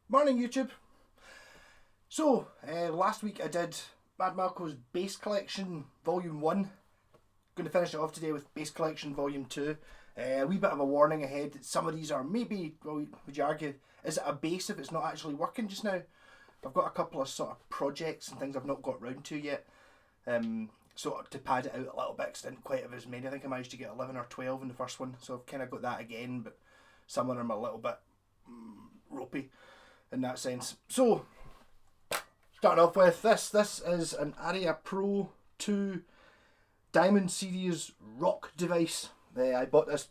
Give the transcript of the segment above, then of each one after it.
Morning YouTube. So, last week I did Mad Malko's Bass Collection Volume 1. Going to finish it off today with Bass Collection Volume 2. A wee bit of a warning ahead that some of these are maybe, well, would you argue, is it a bass if it's not actually working just now? I've got a couple of sort of projects and things I've not got round to yet. So to pad it out a little bit, because I didn't quite have as many. I think I managed to get 11 or 12 in the first one, so I've kind of got that again, but some of them are a little bit ropey in that sense. So, starting off with this is an Aria Pro 2 Diamond Series rock device. I bought this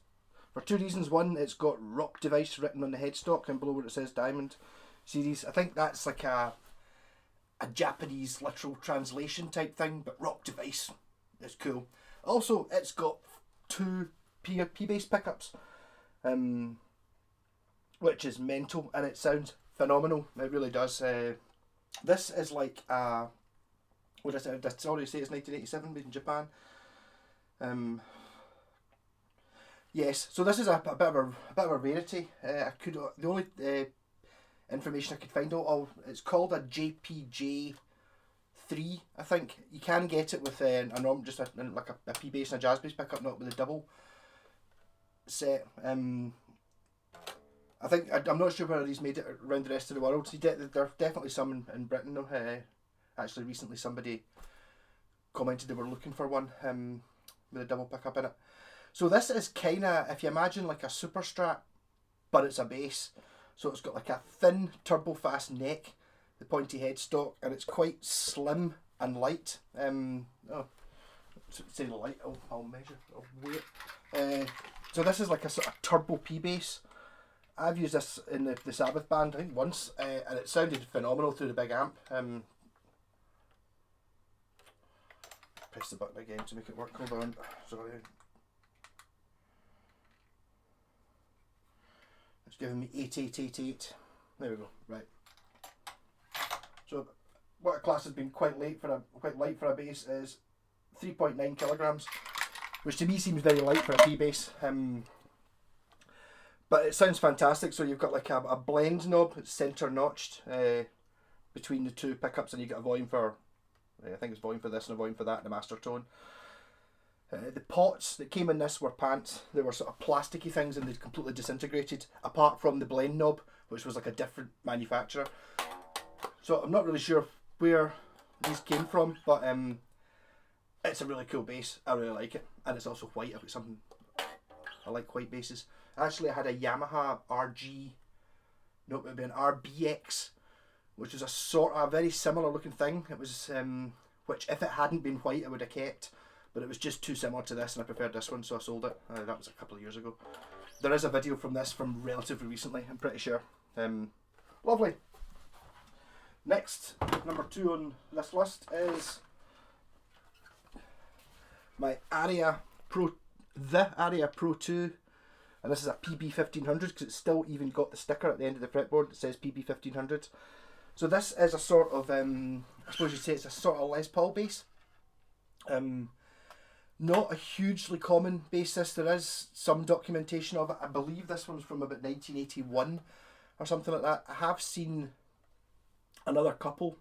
for two reasons. One, it's got rock device written on the headstock and below where it says Diamond Series. I think that's like a Japanese literal translation type thing, but rock device is cool. Also, it's got two P-bass pickups, which is mental, and it sounds phenomenal. It really does. This is like what did I already say it's 1987, made in Japan. Yes, so this is a bit of a rarity. The only information I could find out, it's called a JPJ 3, I think. You can get it with a normal, just like a P bass and a jazz bass pickup, not with a double set. I think, I'm not sure whether he's made it around the rest of the world. There are definitely some in Britain though. Actually recently somebody commented they were looking for one with a double pickup in it. So this is kind of, if you imagine like a super strat, but it's a bass. So it's got like a thin turbo fast neck, the pointy headstock, and it's quite slim and light. Say light, I'll measure, I'll weigh it. So this is like a sort of turbo P bass. I've used this in the Sabbath band, I think, once, and it sounded phenomenal through the big amp. Press the button again to make it work. Hold on. Sorry. It's giving me 8888. There we go. Right. So, what a class has been quite light for a bass is 3.9 kilograms, which to me seems very light for a P bass. But it sounds fantastic. So you've got like a blend knob, it's centre notched between the two pickups, and you get a volume for, I think it's volume for this and a volume for that, and a master tone. The pots that came in this were pants. They were sort of plasticky things and they'd completely disintegrated, apart from the blend knob, which was like a different manufacturer. So I'm not really sure where these came from, but it's a really cool bass. I really like it, and it's also white. I've got something, I like white basses. Actually, I had a Yamaha RG, no, it would be an RBX, which was a very similar looking thing. It was, which if it hadn't been white, I would have kept, but it was just too similar to this, and I preferred this one, so I sold it. That was a couple of years ago. There is a video from this from relatively recently, I'm pretty sure. Lovely. Next, number 2 on this list is my Aria Pro, the Aria Pro 2. And this is a PB1500 because it's still even got the sticker at the end of the fretboard that says PB1500. So this is a sort of, I suppose you'd say it's a sort of Les Paul bass. Not a hugely common bassist. There is some documentation of it. I believe this one's from about 1981 or something like that. I have seen another couple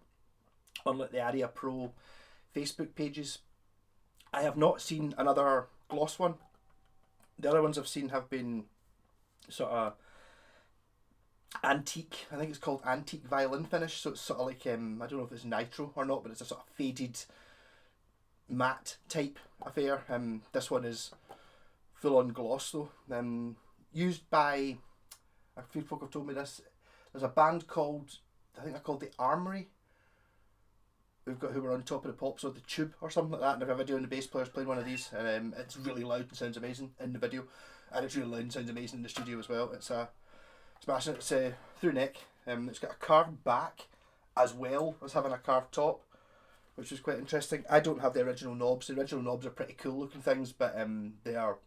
on like the Aria Pro Facebook pages. I have not seen another gloss one. The other ones I've seen have been sort of antique. I think it's called antique violin finish. So it's sort of like, I don't know if it's nitro or not, but it's a sort of faded matte type affair. This one is full on gloss though. Used by, a few folk have told me this, there's a band called, I think they're called The Armory. Who were on Top of the Pops or The Tube or something like that, and I have a video on the bass players playing one of these, and it's really loud and sounds amazing in the video, and it's really loud and sounds amazing in the studio as well. It's smashing. It's through neck. It's got a carved back as well as having a carved top, which is quite interesting. I don't have the original knobs. The original knobs are pretty cool looking things, but they are,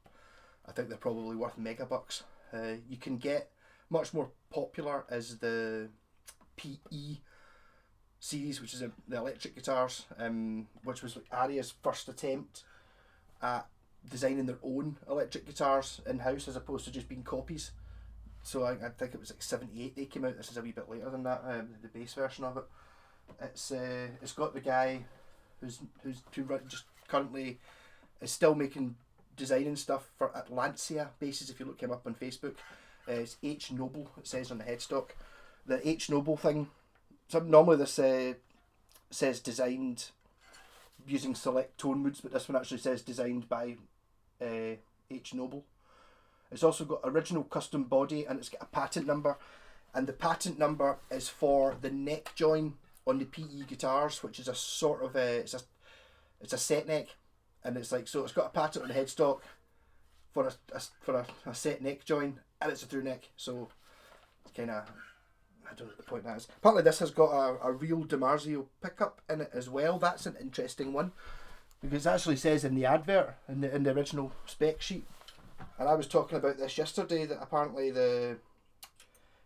I think they're probably worth megabucks. You can get much more popular as the PE series, which is the electric guitars, which was Aria's first attempt at designing their own electric guitars in-house as opposed to just being copies. So I think it was like 78 they came out. This is a wee bit later than that, the bass version of it. It's got the guy who just currently is still making designing stuff for Atlancia basses. If you look him up on Facebook, it's H Noble. It says on the headstock. The H Noble thing. So normally this says designed using select tone moods, but this one actually says designed by H Noble. It's also got original custom body, and it's got a patent number, and the patent number is for the neck join on the PE guitars, which is a sort of it's a set neck, and it's like, so it's got a patent on the headstock for a set neck join, and it's a through neck, so it's kind of, I don't know what the point that is. Apparently this has got a real DiMarzio pickup in it as well. That's an interesting one, because it actually says in the advert, in the original spec sheet, and I was talking about this yesterday, that apparently the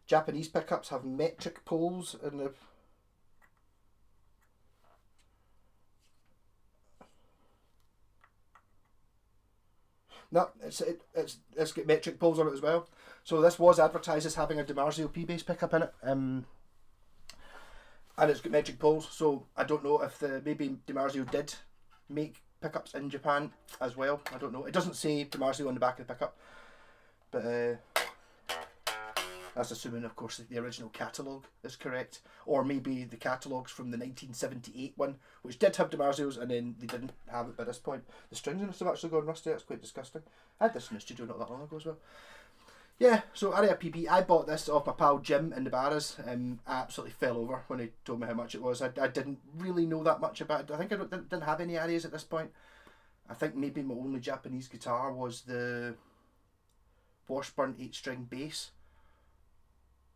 Japanese pickups have metric poles in the... No, it's got metric poles on it as well. So this was advertised as having a DiMarzio P-bass pickup in it, and it's got metric poles. So I don't know if maybe DiMarzio did make pickups in Japan as well. I don't know. It doesn't say DiMarzio on the back of the pickup, but that's assuming, of course, that the original catalogue is correct, or maybe the catalogues from the 1978 one, which did have DiMarzio's, and then they didn't have it by this point. The strings in this have actually gone rusty. That's quite disgusting. I had this in the studio not that long ago as well. Yeah, so Aria PB, I bought this off my pal Jim in the Barras. I absolutely fell over when he told me how much it was. I didn't really know that much about it. I think I didn't have any Arias at this point. I think maybe my only Japanese guitar was the Washburn 8-string bass.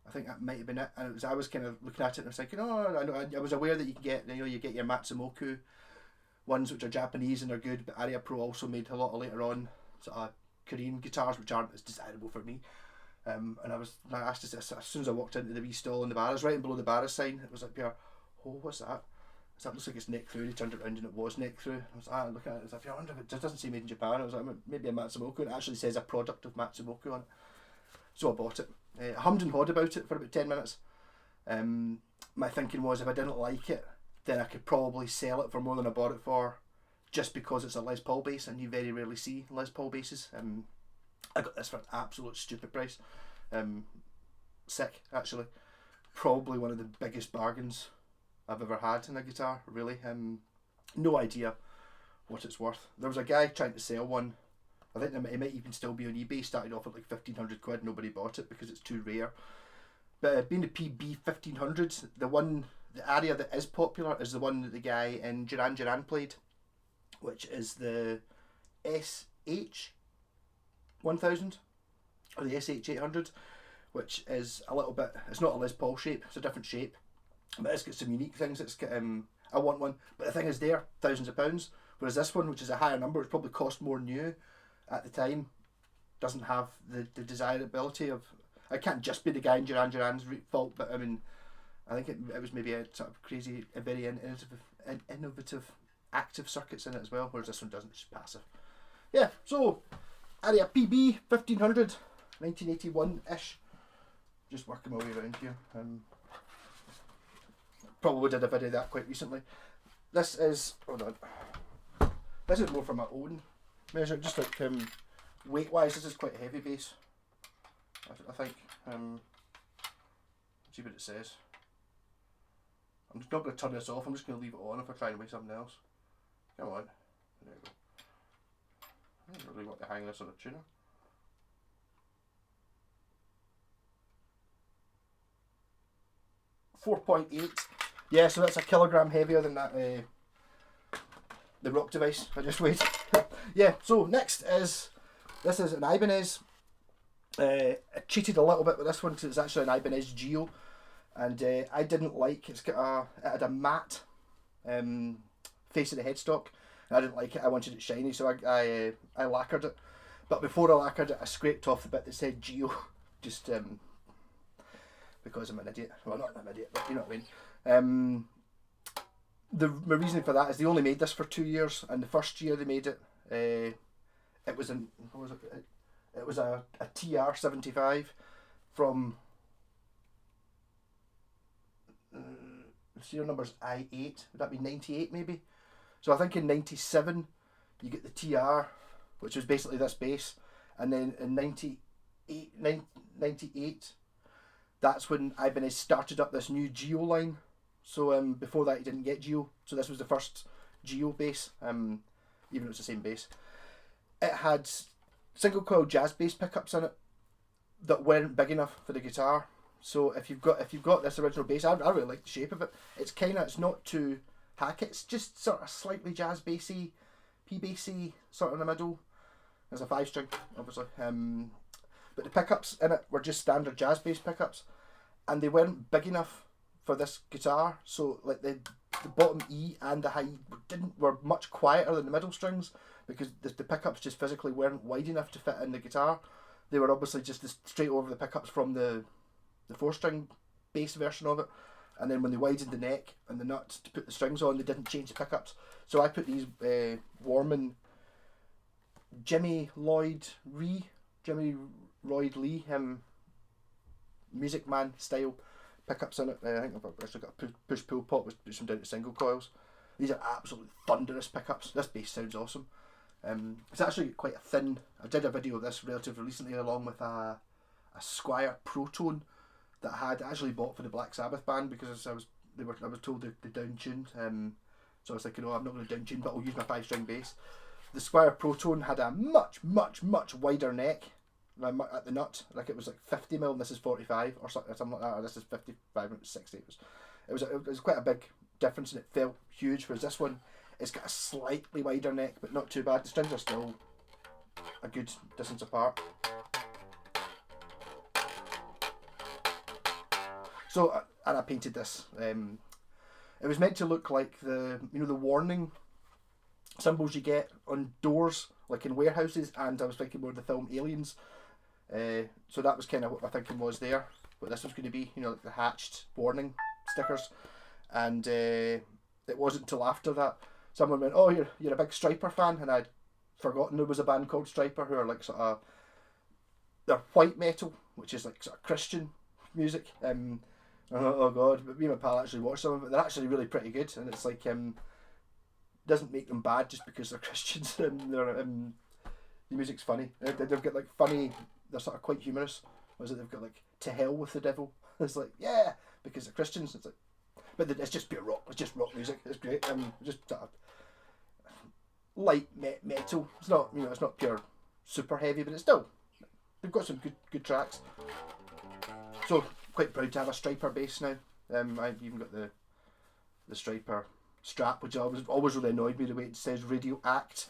I think that might have been it. And I was kind of looking at it and I was like, I was aware that you can get, you get your Matsumoku ones which are Japanese and they're good, but Aria Pro also made a lot of later on sort of Korean guitars which aren't as desirable for me. And I asked this as soon as I walked into the wee stall in the Barras, right below the Barras sign, it was like, oh, what's that? That looks like it's neck through. He turned it around and it was neck through. I was like, looking at it, I was like, I wonder if it doesn't say made in Japan. I was like, maybe a Matsumoku, and it actually says a product of Matsumoku on it. So I bought it. I hummed and hawed about it for about 10 minutes. My thinking was, if I didn't like it, then I could probably sell it for more than I bought it for, just because it's a Les Paul bass, and you very rarely see Les Paul basses. I got this for an absolute stupid price. Sick, actually. Probably one of the biggest bargains I've ever had in a guitar, really. No idea what it's worth. There was a guy trying to sell one. I think it might even still be on eBay. Started off at like 1,500 quid. Nobody bought it because it's too rare. But being the PB 1500, the Aria that is popular is the one that the guy in Duran Duran played, which is the SH 1000 or the SH 800, which is a little bit. It's not a Les Paul shape. It's a different shape, but it's got some unique things. It's got I want one, but the thing is, they're thousands of pounds. Whereas this one, which is a higher number, which probably cost more new at the time, doesn't have the desirability of. It can't just be the guy in Duran Duran's fault, but I mean, I think it was maybe a sort of crazy, a very innovative active circuits in it as well, whereas this one doesn't, it's just passive. Yeah, so Aria PB 1500, 1981-ish. Just working my way around here. Probably did a video of that quite recently. This is, hold on, this is more for my own measure, just like weight wise, this is quite a heavy bass, I think. Let's see what it says. I'm just not going to turn this off, I'm just going to leave it on if I try and weigh something else. Come on, there we go. I don't really want to hang this on a tuner. .8. Yeah, so that's a kilogram heavier than that the rock device I just weighed. Yeah, so next is, this is an Ibanez. I cheated a little bit with this one because it's actually an Ibanez G, and I didn't like, it had a matte face of the headstock, and I didn't like it. I wanted it shiny, so I lacquered it. But before I lacquered it, I scraped off the bit that said Geo, just because I'm an idiot. Well, not an idiot, but you know what I mean. My reasoning for that is they only made this for 2 years, and the first year they made it, it was a TR 75 from the serial number's I8. Would that be 98 maybe? So I think in 97 you get the TR, which was basically this bass, and then in 98 that's when Ibanez started up this new Geo line. So before that he didn't get Geo, so this was the first Geo bass, even though it's the same bass. It had single coil jazz bass pickups in it that weren't big enough for the guitar. So if you've got this original bass, I really like the shape of it. It's not too hack, it's just sort of slightly jazz bassy, P bassy, sort of in the middle. There's a 5-string, obviously. But the pickups in it were just standard jazz bass pickups, and they weren't big enough for this guitar. So like the bottom E and the high E were much quieter than the middle strings, because the pickups just physically weren't wide enough to fit in the guitar. They were obviously just straight over the pickups from the 4-string bass version of it, and then when they widened the neck and the nut to put the strings on, they didn't change the pickups. So I put these Warman Jimmy Lloyd Lee Music Man style pickups in it. I think I've actually got a push pull pot with some down to single coils. These are absolutely thunderous pickups. This bass sounds awesome. It's actually quite a thin. I did a video of this relatively recently along with a Squier Protone that I had actually bought for the Black Sabbath band, because I was told they down tuned. So I was thinking, I'm not going to down tune, but I'll use my 5-string bass. The Squier Protone had a much wider neck at the nut. Like it was like 50mm and this is 45 or something like that, or this is 55 and 60. It was quite a big difference, and it felt huge. Whereas this one, it's got a slightly wider neck, but not too bad. The strings are still a good distance apart. So, and I painted this. It was meant to look like the warning symbols you get on doors, like in warehouses, and I was thinking more of the film Aliens. So that was kind of what my thinking was there. But this was going to be, like the hatched warning stickers. And it wasn't until after that someone went, "Oh, you're a big Striper fan," and I'd forgotten there was a band called Striper who are like sort of, they're white metal, which is like sort of Christian music. Oh god, but me and my pal actually watched some of it. They're actually really pretty good, and it's like doesn't make them bad just because they're Christians. The music's funny. They've got like funny. They're sort of quite humorous. Was it? They've got like "To Hell with the Devil." It's like, yeah, because they're Christians. It's like, but it's just pure rock. It's just rock music. It's great. Just sort of light metal. It's not it's not pure super heavy, but it's still, they've got some good tracks. So quite proud to have a Striper bass now. I've even got the Striper strap, which always really annoyed me, the way it says Radio Act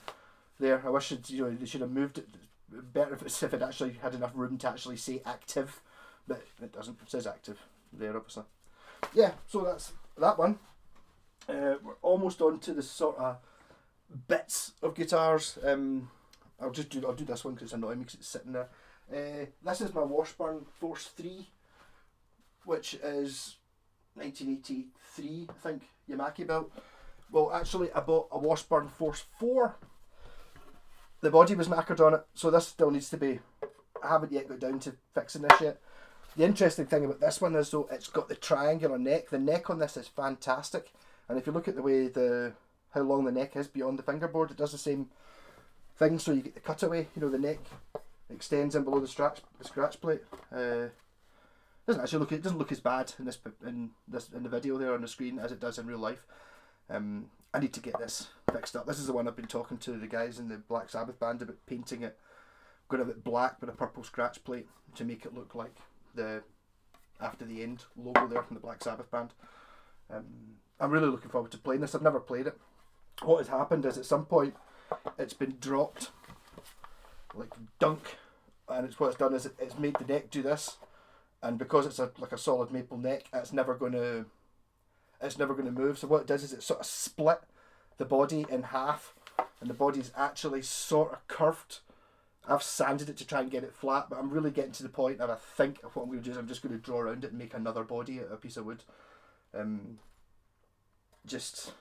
there. I wish they should have moved it better if it actually had enough room to actually say active, but it doesn't. It says active there, obviously. Yeah, so that's that one. We're almost on to the sort of bits of guitars. I'll do this one because it's annoying me because it's sitting there. This is my Washburn Force 3, which is 1983, I think, Yamaki built. Well, actually, I bought a Washburn Force 4. The body was knackered on it, so this still needs to be. I haven't yet got down to fixing this yet. The interesting thing about this one is, though, it's got the triangular neck. The neck on this is fantastic, and if you look at the way how long the neck is beyond the fingerboard, it does the same thing. So you get the cutaway. The neck extends in below the scratch plate. It doesn't look as bad in the video there on the screen as it does in real life. I need to get this fixed up. This is the one I've been talking to the guys in the Black Sabbath band about painting it. I'm going to have it black with a purple scratch plate to make it look like the After the End logo there from the Black Sabbath band. I'm really looking forward to playing this. I've never played it. What has happened is at some point it's been dropped like dunk, and what it's done is it's made the neck do this, and because it's like a solid maple neck, it's never going to move. So what it does is it sort of split the body in half, and the body's actually sort of curved. I've sanded it to try and get it flat, but I'm really getting to the point, and I think what I'm going to do is I'm just going to draw around it and make another body out of a piece of wood. Just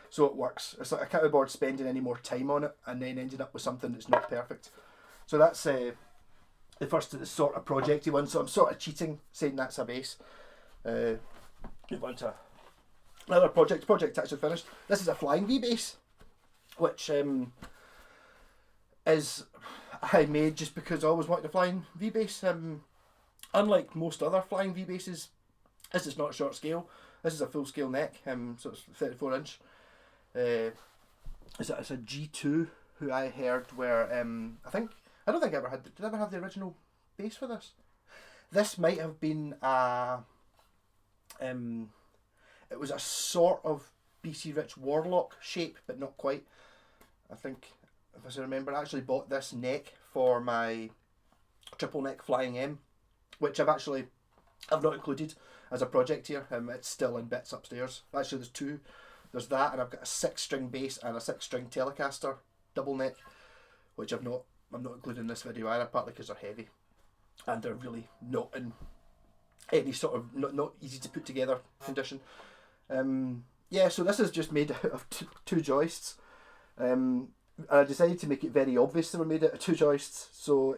so it works. It's like I can't be bothered spending any more time on it and then ending up with something that's not perfect. So that's the first of the sort of projecty one, so I'm sort of cheating saying that's a bass. Move on to another project. Project actually finished. This is a flying V bass, which is I made just because I always wanted a flying V bass. Unlike most other flying V basses, this is not short scale. This is a full scale neck, so it's 34 inch. It's a G2 who I heard were I don't think I ever had. Did I ever have the original bass for this? This might have been a. It was a sort of BC Rich Warlock shape, but not quite. I think, if I remember, I actually bought this neck for my triple neck Flying M, which I've not included as a project here. It's still in bits upstairs. Actually, there's two. There's that, and I've got a 6-string bass and a 6-string Telecaster double neck, which I'm not including in this video either, partly because they're heavy and they're really not in any sort of not easy to put together condition. Yeah, so this is just made out of two joists. And I decided to make it very obvious they were made out of two joists. So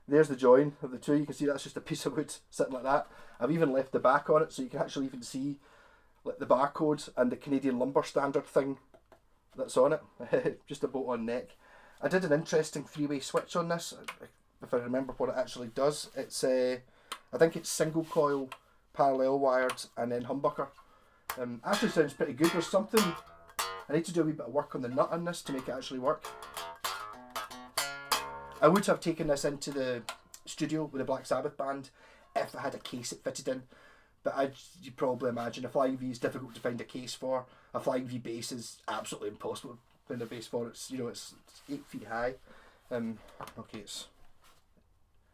there's the join of the two. You can see that's just a piece of wood sitting like that. I've even left the back on it, so you can actually even see like the barcode and the Canadian lumber standard thing that's on it. Just a bolt-on neck. I did an interesting three-way switch on this, if I remember what it actually does. It's I think it's single coil, parallel wired, and then humbucker. Actually sounds pretty good. There's something I need to do a wee bit of work on the nut on this to make it actually work. I would have taken this into the studio with the Black Sabbath band if I had a case it fitted in, but as you probably imagine, a Flying V is difficult to find a case for. A Flying V bass is absolutely impossible to find a bass for. It's it's 8 feet high. Okay, it's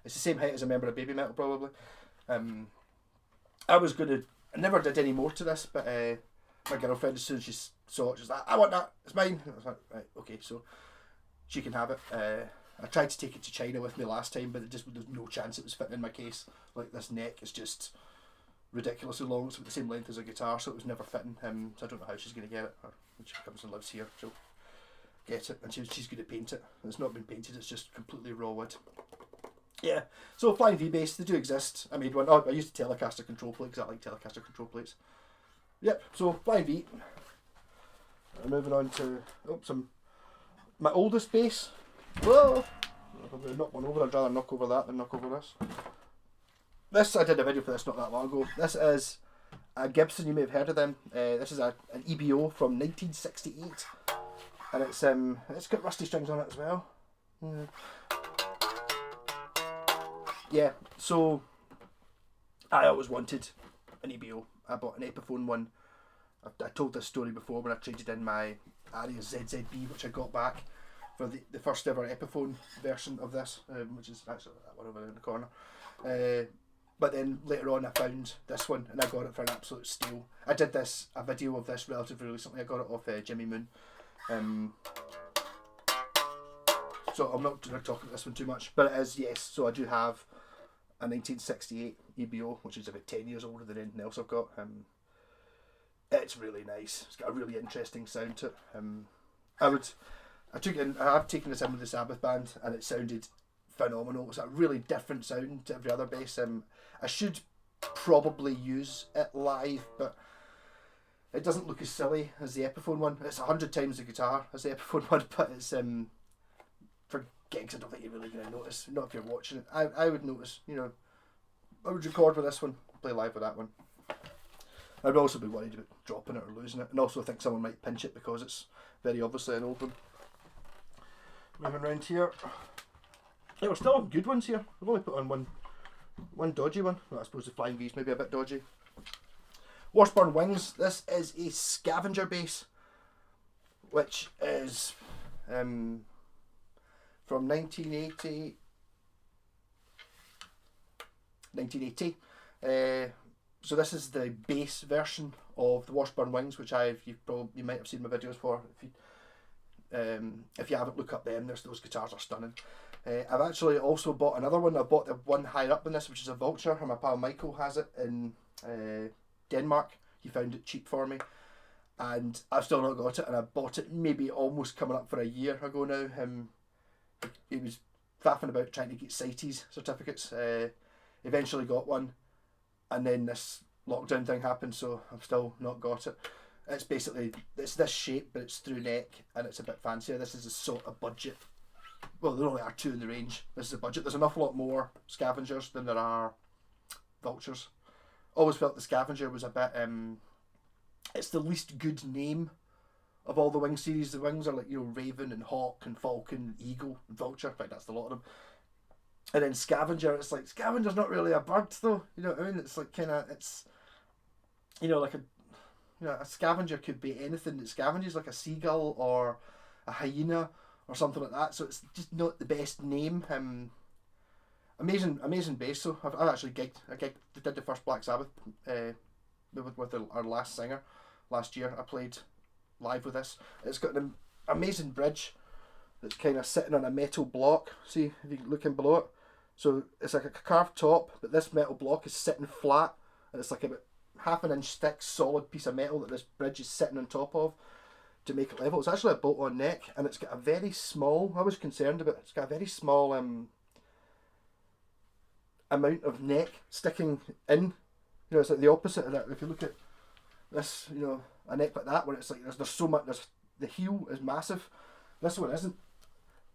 the same height as a member of Baby Metal probably. I never did any more to this, but my girlfriend, as soon as she saw it, she was like, I want that, it's mine. I was like, right, okay, so she can have it. I tried to take it to China with me last time, but there's no chance it was fitting in my case. Like, this neck is just ridiculously long. It's about the same length as a guitar, so it was never fitting. So I don't know how she's going to get it. Or when she comes and lives here, she'll get it, and she's going to paint it. It's not been painted, it's just completely raw wood. Yeah, so Flying V bass, they do exist. I made one. Oh, I used a Telecaster control plate because I like Telecaster control plates. Yep, so Flying V. I'm moving on to my oldest bass. Whoa! I'm going to knock one over. I'd rather knock over that than knock over this. This, I did a video for this not that long ago. This is a Gibson, you may have heard of them. This is an EBO from 1968. And it's got rusty strings on it as well. Yeah, so I always wanted an EBO. I bought an Epiphone one. I told this story before when I traded in my Arias ZZB, which I got back for the first ever Epiphone version of this, which is actually that one over in the corner. But then later on I found this one and I got it for an absolute steal. I did a video of this relatively recently. I got it off Jimmy Moon. So I'm not going to talk about this one too much, but it is, yes, so I do have a 1968 EBO, which is about 10 years older than anything else I've got. It's really nice. It's got a really interesting sound to it. I've taken this in with the Sabbath band and it sounded phenomenal. It's a really different sound to every other bass. I should probably use it live, but it doesn't look as silly as the Epiphone one. It's 100 times the guitar as the Epiphone one, but it's for gigs I don't think you're really going to notice. Not if you're watching it. I would notice, I would record with this one, play live with that one. I'd also be worried about dropping it or losing it, and also think someone might pinch it because it's very obviously an old one. Moving around here. Yeah, we're still on good ones here. I've only put on one dodgy one. Well, I suppose the Flying V's maybe a bit dodgy. Washburn Wings. This is a scavenger bass, which is from 1980. So this is the bass version of the Washburn Wings, which you might have seen my videos for. If you haven't, look up them. Those guitars are stunning. I've actually also bought another one. I bought the one higher up than this, which is a Vulture, and my pal Michael has it in Denmark. He found it cheap for me, and I've still not got it. And I bought it maybe almost coming up for a year ago now. faffing about trying to get CITES certificates. Eventually got one, and then this lockdown thing happened, so I've still not got it. It's basically, it's this shape, but it's through neck, and it's a bit fancier. This is a sort of budget. Well, there only are 2 in the range. This is a budget. There's an awful lot more Scavengers than there are Vultures. Always felt the Scavenger was a bit, it's the least good name of all the wing series. The wings are like, Raven and Hawk and Falcon, Eagle and Vulture. In fact, that's a lot of them. And then Scavenger, it's like, Scavenger's not really a bird though. You know what I mean? It's like kind of, it's, like a Scavenger could be anything that scavenges, like a seagull or a hyena or something like that. So it's just not the best name. Amazing bass. So I've actually did the first Black Sabbath with our last singer last year. I played live with this. It's got an amazing bridge that's kind of sitting on a metal block. See if you can look in below it. So it's like a carved top, but this metal block is sitting flat, and it's like about half an inch thick solid piece of metal that this bridge is sitting on top of to make it level. It's actually a bolt-on neck, and it's got a very small, I was concerned about, it's got a very small amount of neck sticking in. It's like the opposite of that. If you look at this, a neck like that, where it's like there's so much, the heel is massive. This one isn't,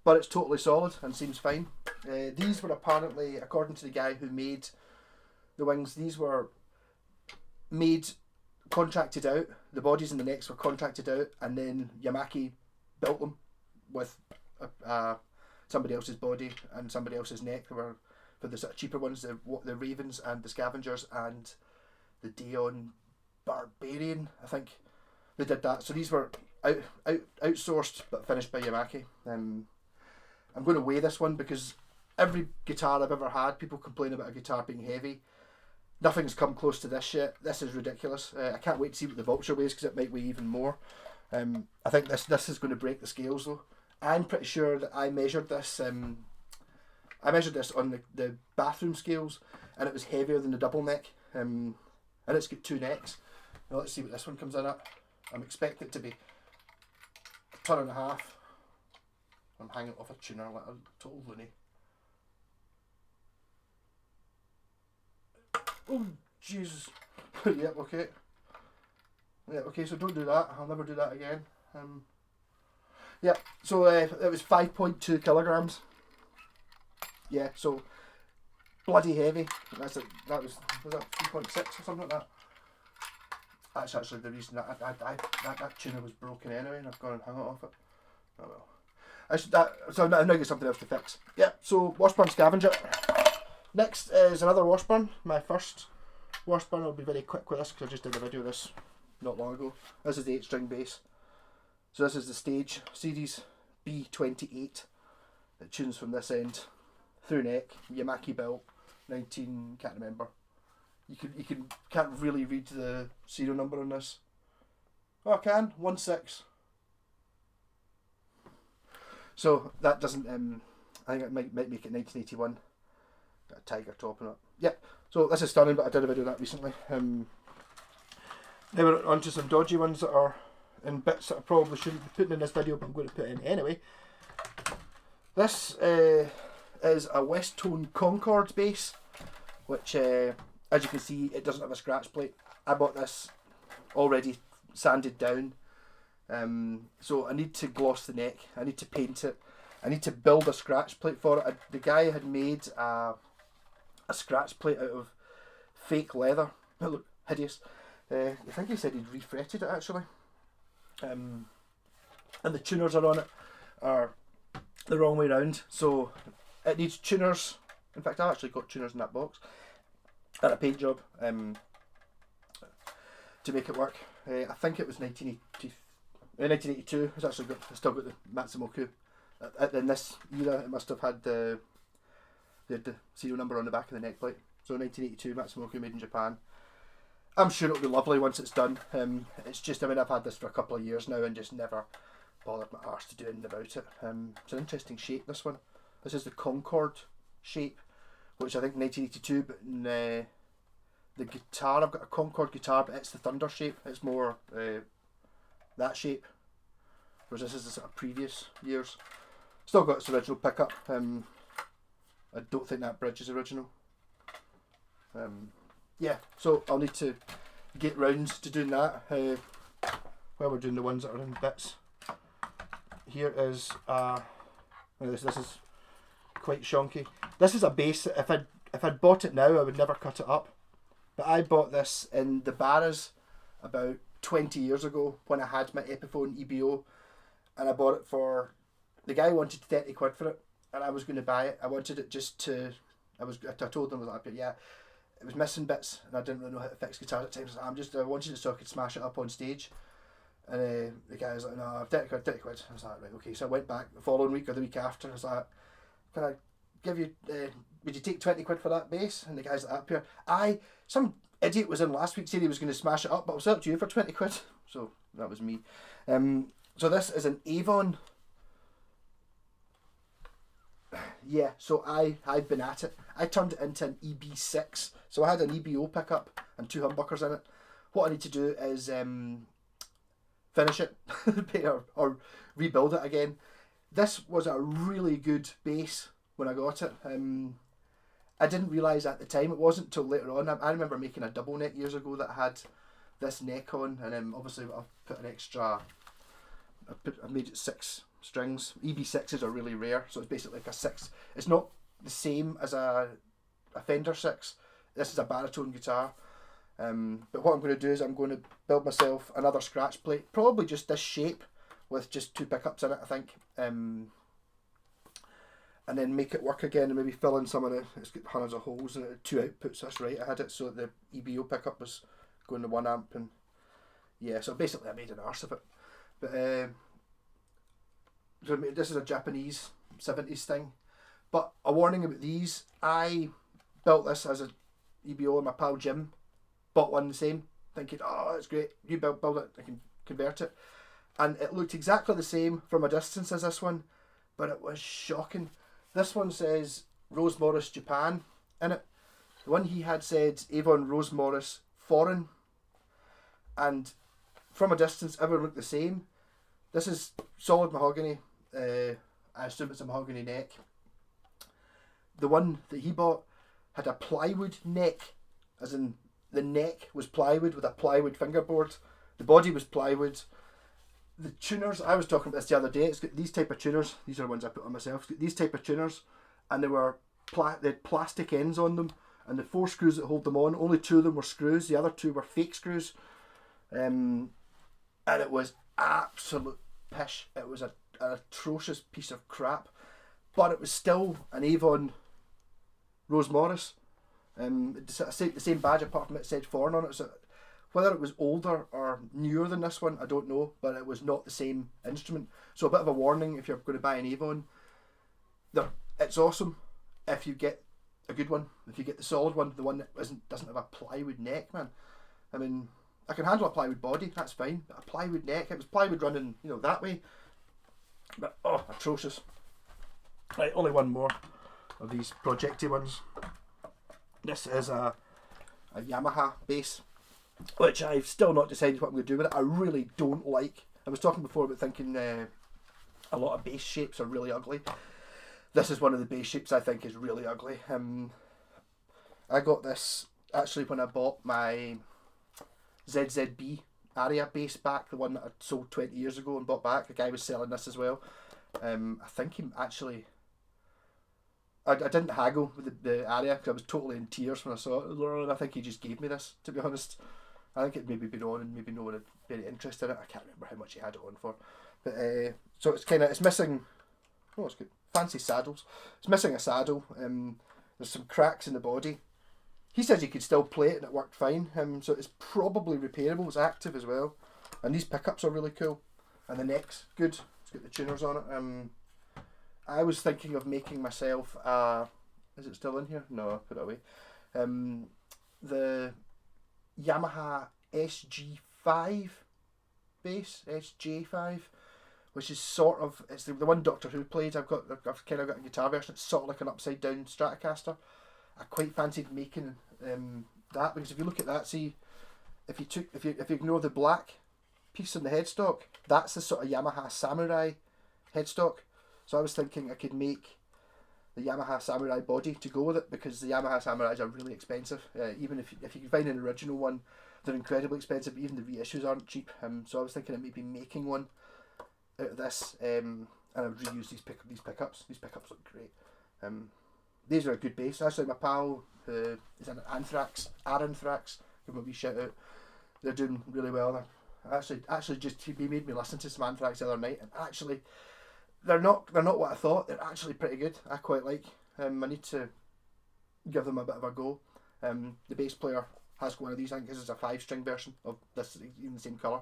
but it's totally solid and seems fine. These were apparently, according to the guy who made the wings, these were made, contracted out. The bodies and the necks were contracted out, and then Yamaki built them with somebody else's body and somebody else's neck. They were for the sort of cheaper ones, the Ravens and the Scavengers and the Dawn Barbarian, I think they did that. So these were outsourced but finished by Yamaki. I'm going to weigh this one because every guitar I've ever had, people complain about a guitar being heavy. Nothing's come close to this yet. This is ridiculous. I can't wait to see what the Vulture weighs, because it might weigh even more. I think this is going to break the scales though. I'm pretty sure that I measured this on the bathroom scales, and it was heavier than the double neck. And it's got 2 necks. Now let's see what this one comes in at. I'm expecting it to be a ton and a half. I'm hanging off a tuner like a total loony. Oh, Jesus. Yep, okay. Yeah, okay, so don't do that. I'll never do that again. Yeah, so it was 5.2 kilograms. Yeah, so bloody heavy. Was that 3.6 or something like that? That's actually the reason that tuner was broken anyway, and I've gone and hung it off it. Oh well. So I've now got something else to fix. Yeah, so Washburn Scavenger. Next is another Washburn, my first Washburn. I'll be very quick with this because I just did a video of this not long ago. This is the 8-string bass. So this is the Stage Series B28. It tunes from this end, through neck, Yamaki built, 19, can't remember. You can't really read the serial number on this. Oh, I can, 16. So that doesn't, I think it might make it 1981. Got a tiger topping it. Yep, so this is stunning, but I did a video of that recently. Now we're onto some dodgy ones that are in bits that I probably shouldn't be putting in this video, but I'm going to put in anyway. This is a West Tone Concord bass, which as you can see, it doesn't have a scratch plate. I bought this already sanded down, so I need to gloss the neck, I need to paint it, I need to build a scratch plate for it. The guy had made a scratch plate out of fake leather. It looked hideous. I think he said he'd refretted it actually. And the tuners are on it are the wrong way round, so it needs tuners. In fact, I've actually got tuners in that box and a paint job to make it work. I think it was 1982. It's actually still got the Matsumoku. In this era, it must have had the serial number on the back of the neck plate. So 1982 Matsumoku, made in Japan. I'm sure it'll be lovely once it's done. It's just, I mean, I've had this for a couple of years now and just never bothered my arse to do anything about it. It's an interesting shape, this one. This is the Concord shape, which I think 1982, but in the guitar, I've got a Concord guitar, but it's the Thunder shape. It's more that shape, whereas this is the sort of previous years. Still got its original pickup. I don't think that bridge is original. Yeah, so I'll need to get round to doing that while we're doing the ones that are in bits. Here is this is quite shonky. This is a bass. If I'd bought it now, I would never cut it up. But I bought this in the Barras about 20 years ago when I had my Epiphone EBO, and I bought it for, the guy wanted 30 quid for it, and I was going to buy it. I wanted it just to, I told him, I was like, yeah, it was missing bits, and I didn't really know how to fix guitars at times. I wanted it so I could smash it up on stage. And the guy was like, no, 30 quid. I was like, right, okay. So I went back the following week or the week after. I was like, can I give you, would you take 20 quid for that bass? And the guy's like, up here. Some idiot was in last week saying he was going to smash it up, but I'll sell it to you for 20 quid. So that was me. So this is an Avon. Yeah, so I'd been at it. I turned it into an EB6. So I had an EBO pickup and 2 humbuckers in it. What I need to do is finish it or rebuild it again. This was a really good bass when I got it. I didn't realise at the time, it wasn't until later on. I remember making a double neck years ago that had this neck on, and obviously I've put an extra, I made it 6 strings. EB6s are really rare, so it's basically like a 6. It's not the same as a Fender 6. This is a baritone guitar. But what I'm going to do is I'm going to build myself another scratch plate, probably just this shape with just 2 pickups in it, I think, and then make it work again and maybe fill in some of it's got hundreds of holes and 2 outputs. That's right, I had it so the EBO pickup was going to 1 amp, and yeah, so basically I made an arse of it. But so this is a Japanese 70s thing, but a warning about these. I built this as a EBO, and my pal Jim bought one the same, thinking, oh, it's great, you build it, I can convert it. And it looked exactly the same from a distance as this one, but it was shocking. This one says Rose Morris Japan in it. The one he had said Avon Rose Morris Foreign, and from a distance everyone looked the same. This is solid mahogany. I assume it's a mahogany neck. The one that he bought had a plywood neck, as in the neck was plywood with a plywood fingerboard. The body was plywood. The tuners, I was talking about this the other day, it's got these type of tuners. These are ones I put on myself. It's got these type of tuners, and they had plastic ends on them, and the 4 screws that hold them on, only 2 of them were screws, the other 2 were fake screws. And it was absolute pish. It was an atrocious piece of crap, but it was still an Avon Rose Morris. The same badge, apart from it said foreign on it. So whether it was older or newer than this one, I don't know, but it was not the same instrument. So a bit of a warning if you're going to buy an Avon. It's awesome if you get a good one. If you get the solid one, the one that doesn't have a plywood neck, man. I mean, I can handle a plywood body, that's fine, but a plywood neck, it was plywood running, that way. But, atrocious. Right, only one more of these projecty ones. This is a Yamaha bass, which I've still not decided what I'm going to do with it. I really don't like. I was talking before about thinking a lot of bass shapes are really ugly. This is one of the bass shapes I think is really ugly. I got this actually when I bought my ZZB Aria bass back, the one that I sold 20 years ago and bought back. The guy was selling this as well. I think he actually... I didn't haggle with the Aria because I was totally in tears when I saw it, and I think he just gave me this, to be honest. I think it maybe been on and maybe no one had very interested in it. I can't remember how much he had it on for. But so it's missing... Oh, it's good. Fancy saddles. It's missing a saddle. There's some cracks in the body. He says he could still play it and it worked fine. So it's probably repairable. It's active as well. And these pickups are really cool. And the neck's good. It's got the tuners on it. I was thinking of making myself is it still in here? No, I put it away. The Yamaha SG5 bass, SJ5, which is sort of, it's the one Doctor Who played. I've kind of got a guitar version. It's sort of like an upside down Stratocaster. I quite fancied making that, because if you look at that, see, if you ignore the black piece on the headstock, that's the sort of Yamaha Samurai headstock. So I was thinking I could make the Yamaha Samurai body to go with it, because the Yamaha Samurais are really expensive. Even if you can find an original one, they're incredibly expensive. But even the reissues aren't cheap. So I was thinking of maybe making one out of this, and I would reuse these pickups. These pickups look great. These are a good bass. Actually, my pal is an Anthrax, give him a wee shout out. They're doing really well. Actually just he made me listen to some Anthrax the other night, and actually they're not what I thought. They're actually pretty good. I quite like. I need to give them a bit of a go. The bass player has one of these. I think this is a 5-string version of this, in the same colour.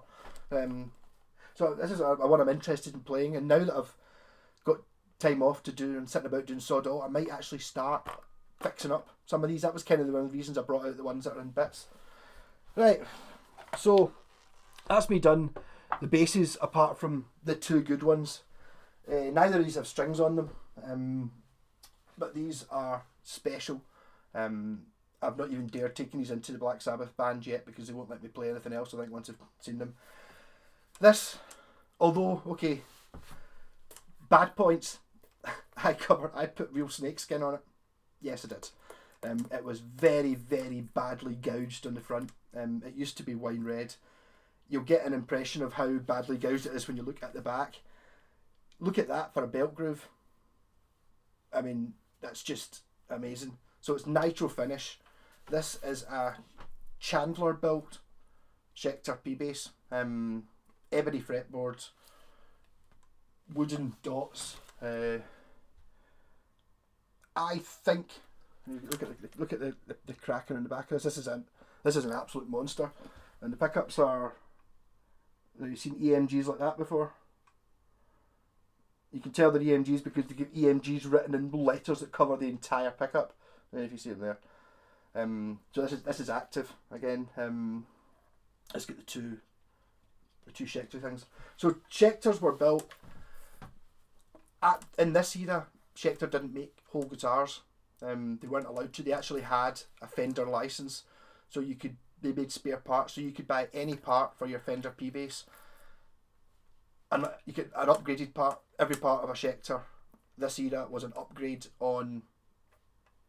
So this is a one I'm interested in playing, and now that I've got time off to do and sitting about doing sod all, I might actually start fixing up some of these. That was kind of one of the reasons I brought out the ones that are in bits. Right, so that's me done. The basses, apart from the 2 good ones, neither of these have strings on them, but these are special. I've not even dared taking these into the Black Sabbath band yet, because they won't let me play anything else, I think, once I've seen them. This, although, okay, bad points, I put real snake skin on it. Yes, I did. It was very, very badly gouged on the front. It used to be wine red. You'll get an impression of how badly gouged it is when you look at the back. Look at that for a belt groove. I mean, that's just amazing. So it's nitro finish. This is a Chandler built Schecter P-Bass. Ebony fretboards. Wooden dots. I think, look at the cracking in the back of this. This is an absolute monster, and the pickups are. Have you seen EMGs like that before? You can tell they're EMGs because they give EMGs written in letters that cover the entire pickup. I don't know if you see them there. So this is active again. Let's get the two Schecter things. So Schecters were built in this era. Schecter didn't make whole guitars. They weren't allowed to. They actually had a Fender license, so they made spare parts, so you could buy any part for your Fender P-Bass, and you get an upgraded part. Every part of a Schecter this era was an upgrade on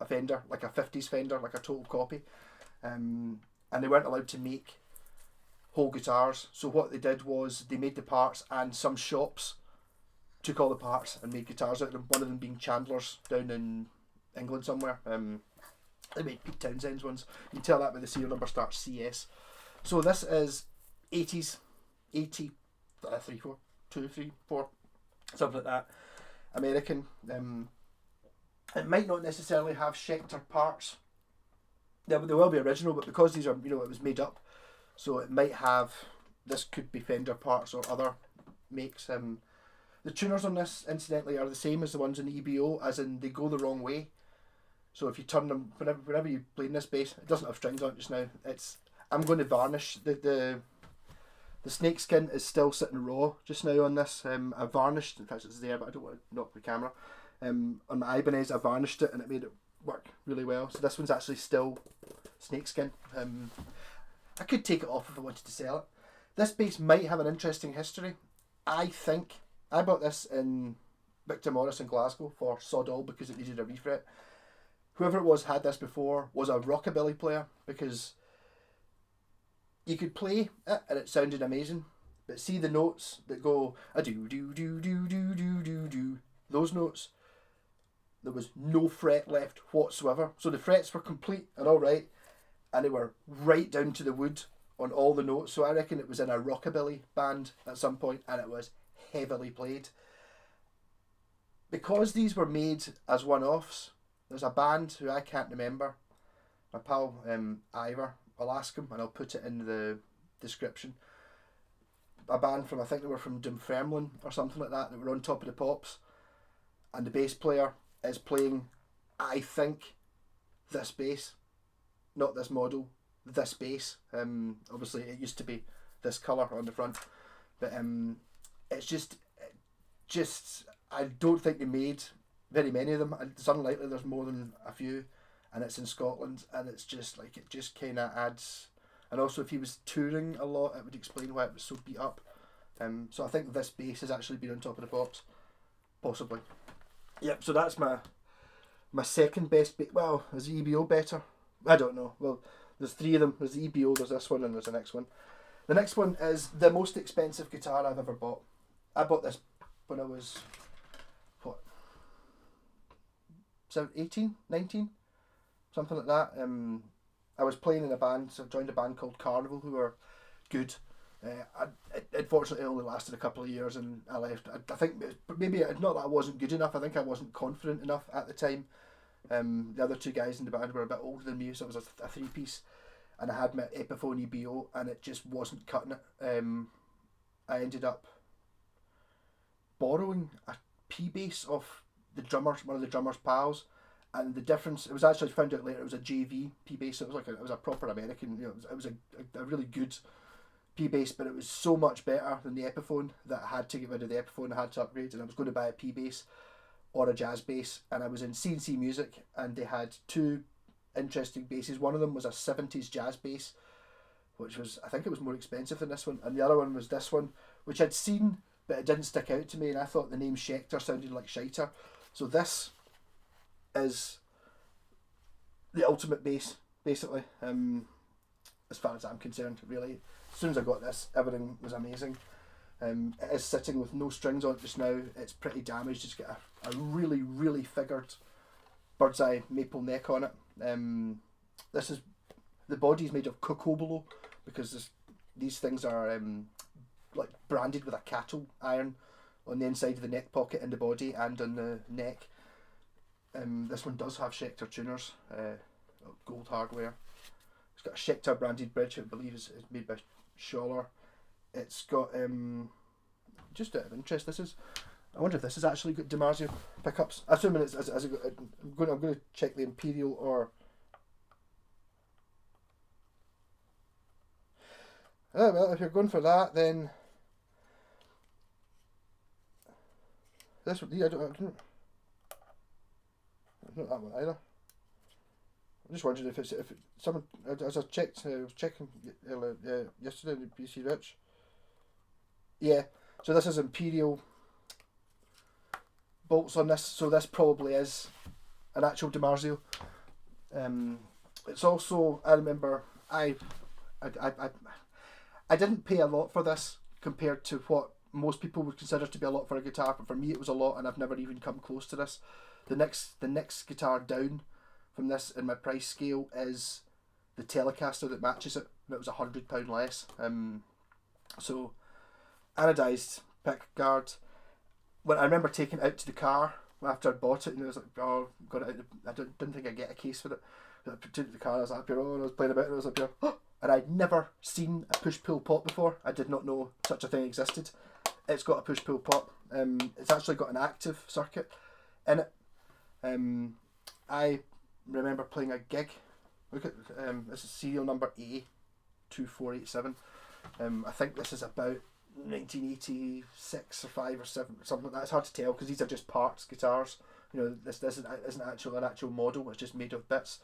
a Fender, like a 50s Fender, like a total copy, and they weren't allowed to make whole guitars. So what they did was they made the parts, and some shops took all the parts and made guitars out of them. One of them being Chandler's down in England somewhere. They made Pete Townsend's ones. You can tell that by the serial number starts CS. So this is 80s, 3, 4, 2, 3, 4, something like that. American. It might not necessarily have Schecter parts. They will be original, but because these are, it was made up, so it might have. This could be Fender parts or other makes. The tuners on this, incidentally, are the same as the ones in the EBO, as in they go the wrong way. So if you turn them, whenever you play in this bass, it doesn't have strings on it just now. I'm going to varnish the snakeskin is still sitting raw just now on this. I varnished, in fact it's there, but I don't want to knock the camera. On my Ibanez, I varnished it and it made it work really well. So this one's actually still snakeskin. I could take it off if I wanted to sell it. This bass might have an interesting history. I think I bought this in Victor Morris in Glasgow for sod all because it needed a refret. Whoever it was had this before was a rockabilly player, because you could play it and it sounded amazing, but see the notes that go a do do do do do do do do, those notes, there was no fret left whatsoever. So the frets were complete and alright, and they were right down to the wood on all the notes. So I reckon it was in a rockabilly band at some point and it was heavily played. Because these were made as one-offs, there's a band who I can't remember, my pal Ivor, I'll ask him and I'll put it in the description. A band from, I think they were from Dunfermline or something like that were on Top of the Pops, and the bass player is playing, I think, this bass, not this model, this bass. Obviously it used to be this colour on the front, but it's just I don't think they made very many of them. It's unlikely there's more than a few, and it's in Scotland, and it's just like, it just kind of adds. And also if he was touring a lot, it would explain why it was so beat up. So I think this bass has actually been on Top of the Pops, possibly. Yep, so that's my My second best, well, is the EBO better? I don't know. Well, there's three of them. There's the EBO, there's this one, and there's the next one. The next one is the most expensive guitar I've ever bought. I bought this when I was, what, 18, 19? Something like that. I was playing in a band, so I joined a band called Carnival, who were good. It unfortunately only lasted a couple of years and I left. I think maybe not that I wasn't good enough, I think I wasn't confident enough at the time. The other two guys in the band were a bit older than me, so it was a three-piece, and I had my Epiphone EBO and it just wasn't cutting it. I ended up borrowing a P-bass off one of the drummer's pals, and the difference, it was actually found out later, it was a JV P-bass, so it was a proper American, it was a really good P-bass, but it was so much better than the Epiphone that I had to get rid of the Epiphone. I had to upgrade, and I was going to buy a P-bass or a jazz bass, and I was in C&C Music, and they had two interesting basses. One of them was a 70s jazz bass, which was, I think it was more expensive than this one, and the other one was this one, which I'd seen, but it didn't stick out to me, and I thought the name Schecter sounded like shiter. So this is the ultimate bass, basically, as far as I'm concerned, really. As soon as I got this, everything was amazing. It is sitting with no strings on it just now. It's pretty damaged. It's got a really, really figured bird's eye maple neck on it. This is, the body's made of cocobolo, because these things are like branded with a cattle iron on the inside of the neck pocket in the body and on the neck. This one does have Schecter tuners, gold hardware. It's got a Schecter branded bridge, I believe is made by Schaller. It's got, just out of interest, I wonder if this has actually got DiMarzio pickups. Assuming it's, I'm going to check the Imperial or... Oh, well, if you're going for that, then... This one, yeah, I don't not that one either. I'm just wondering if someone, as I was checking yesterday in the PC Rich. Yeah, so this is Imperial bolts on this, so this probably is an actual DiMarzio. It's also, I remember, I didn't pay a lot for this compared to what most people would consider to be a lot for a guitar, but for me it was a lot, and I've never even come close to this. The next guitar down from this in my price scale is the Telecaster that matches it, and it was £100 less. So anodized pick guard. When I remember taking it out to the car after I bought it, and I was like, oh, got it out. I didn't think I'd get a case for it. I took it to the car. I was up here, and I was playing about it. And I was up here, oh, and I'd never seen a push pull pop before. I did not know such a thing existed. It's got a push pull pop. It's actually got an active circuit in it. I remember playing a gig. Look at this is serial number A2487. I think this is about 1986 or 5 or 7, something like that. It's hard to tell because these are just parts guitars. This isn't an actual model. It's just made of bits.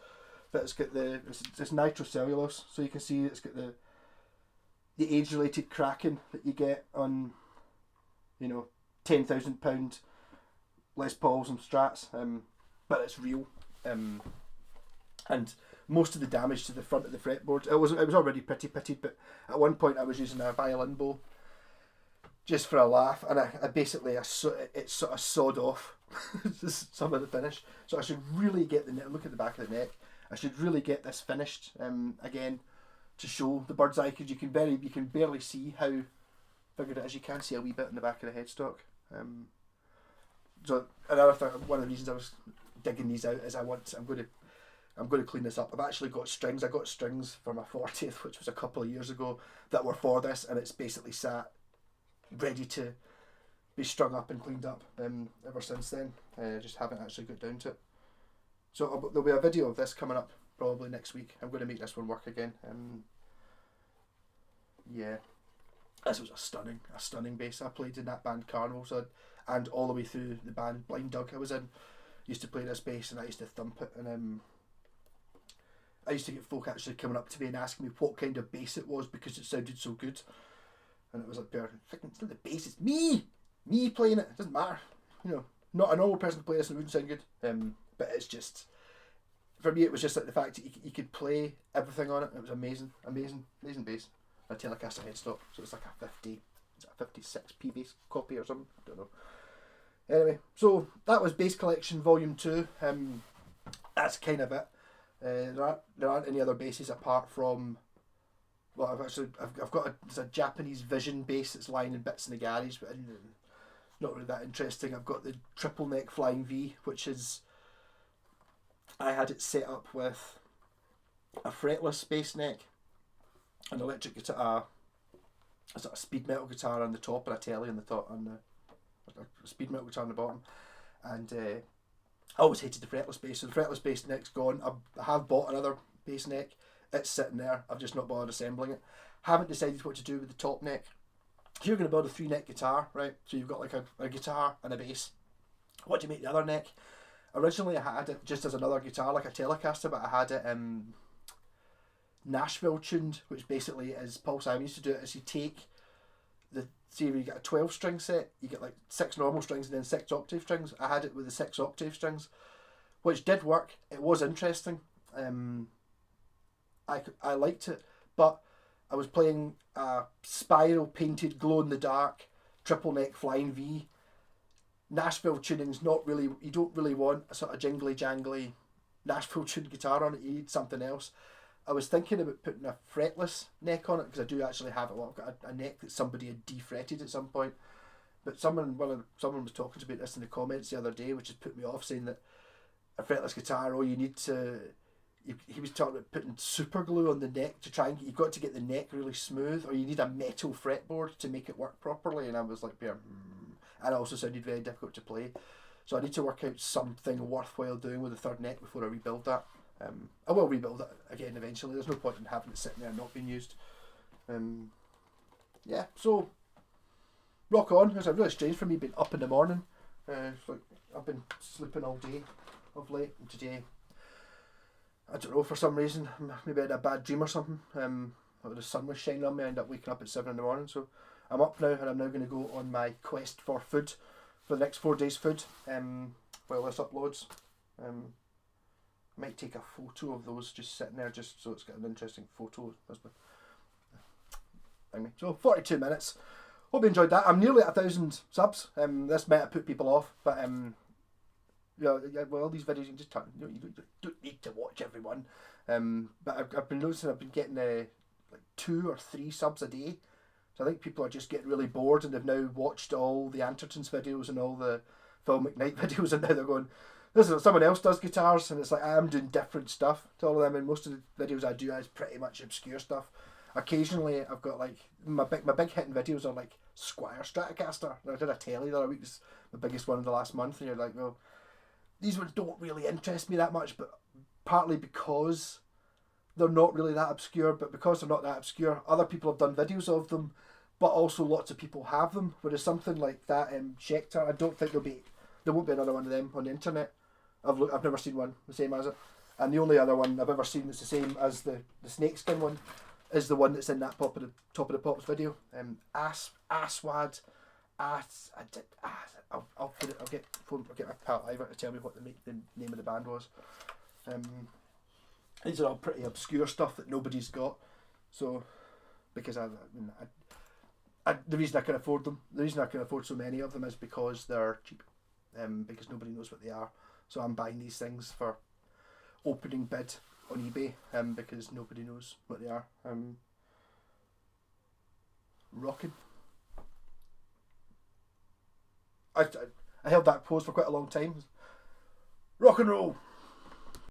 But it's got it's nitrocellulose, so you can see it's got the age-related cracking that you get on £10,000 Les Pauls and Strats. But it's real. And most of the damage to the front of the fretboard, it was already pretty pitted, but at one point I was using a violin bow just for a laugh, and it sort of sawed off some of the finish. So I should really get look at the back of the neck. I should really get this finished again to show the bird's eye, because you can barely see how figured it is. You can see a wee bit in the back of the headstock. So another thing, one of the reasons I was digging these out is I'm going to clean this up. I've actually got strings. I got strings for my 40th, which was a couple of years ago, that were for this, and it's basically sat ready to be strung up and cleaned up ever since then. I just haven't actually got down to it. So there'll be a video of this coming up probably next week. I'm going to make this one work again. Yeah, this was a stunning bass. I played in that band Carnival, and all the way through the band Blind Doug I was in, used to play this bass, and I used to thump it, and I used to get folk actually coming up to me and asking me what kind of bass it was because it sounded so good. And it was like, it's not the bass, it's me playing it. It doesn't matter, not a normal person to play this and it wouldn't sound good. but it's just, for me, it was just like the fact that you could play everything on it. It was amazing bass. A Telecaster headstock, so it's like a 56p bass copy or something. I don't know. Anyway, so that was Bass Collection Volume 2. That's kind of it. There aren't any other basses apart from, well, I've got a Japanese Vision bass that's lying in bits in the garage, but not really that interesting. I've got the triple neck Flying V, which is, I had it set up with a fretless bass neck, an electric guitar, a sort of speed metal guitar on the top, and a telly on the top, and a speed metal guitar on the bottom, and I always hated the fretless bass, so the fretless bass neck's gone. I have bought another bass neck. It's sitting there. I've just not bothered assembling it. Haven't decided what to do with the top neck. You're going to build a 3-neck guitar, right? So you've got like a guitar and a bass. What do you make the other neck? Originally I had it just as another guitar, like a Telecaster, but I had it Nashville tuned, which basically is, Paul Simon used to do it, is you take the, see if you get a 12 string set, you get like 6 normal strings and then 6 octave strings. I had it with the 6 octave strings, which did work. It was interesting. I liked it, but I was playing a spiral painted glow in the dark triple neck Flying V. Nashville tuning's not really, you don't really want a sort of jingly jangly Nashville tuned guitar on it. You need something else. I was thinking about putting a fretless neck on it, because I do actually have it. Well, I've got a neck that somebody had defretted at some point. But someone was talking about this in the comments the other day, which has put me off, saying that a fretless guitar, you need to. He was talking about putting super glue on the neck to try and you've got to get the neck really smooth, or you need a metal fretboard to make it work properly. And I was like, and it also sounded very difficult to play. So I need to work out something worthwhile doing with the third neck before I rebuild that. I will rebuild it again eventually. There's no point in having it sitting there and not being used. Yeah, so rock on. It's really strange for me being up in the morning. It's like I've been sleeping all day of late, and today, I don't know, for some reason, maybe I had a bad dream or something. The sun was shining on me. I ended up waking up at 7 in the morning. So I'm up now, and I'm now going to go on my quest for food, for the next 4 days' food, while this uploads. I might take a photo of those just sitting there, just so it's got an interesting photo. Anyway, so 42 minutes. Hope you enjoyed that. I'm nearly at 1,000 subs. This might have put people off, but well, these videos you can just turn. You don't need to watch everyone. But I've been noticing I've been getting like 2 or 3 subs a day. So I think people are just getting really bored, and they've now watched all the Andertons videos and all the Phil McKnight videos, and now they're going, this is what someone else does guitars, and it's like I'm doing different stuff to all of them, and most of the videos I do is pretty much obscure stuff. Occasionally I've got like my big hitting videos are like Squire Stratocaster. I did a telly the other week, it's the biggest one in the last month, and you're like, well, these ones don't really interest me that much, but partly because they're not really that obscure, but because they're not that obscure, other people have done videos of them, but also lots of people have them. Whereas something like that Schecter, I don't think there won't be another one of them on the internet. I've never seen one the same as it, and the only other one I've ever seen that's the same as the snakeskin one is the one that's in that top of the pops video. Aswad. I'll put it. I'll get my pal Ivor to tell me what the name of the band was. These are all pretty obscure stuff that nobody's got. So, because the reason I can afford them, the reason I can afford so many of them is because they're cheap. Because nobody knows what they are. So I'm buying these things for opening bid on eBay. Because nobody knows what they are. Rocking. I held that pose for quite a long time. Rock and roll.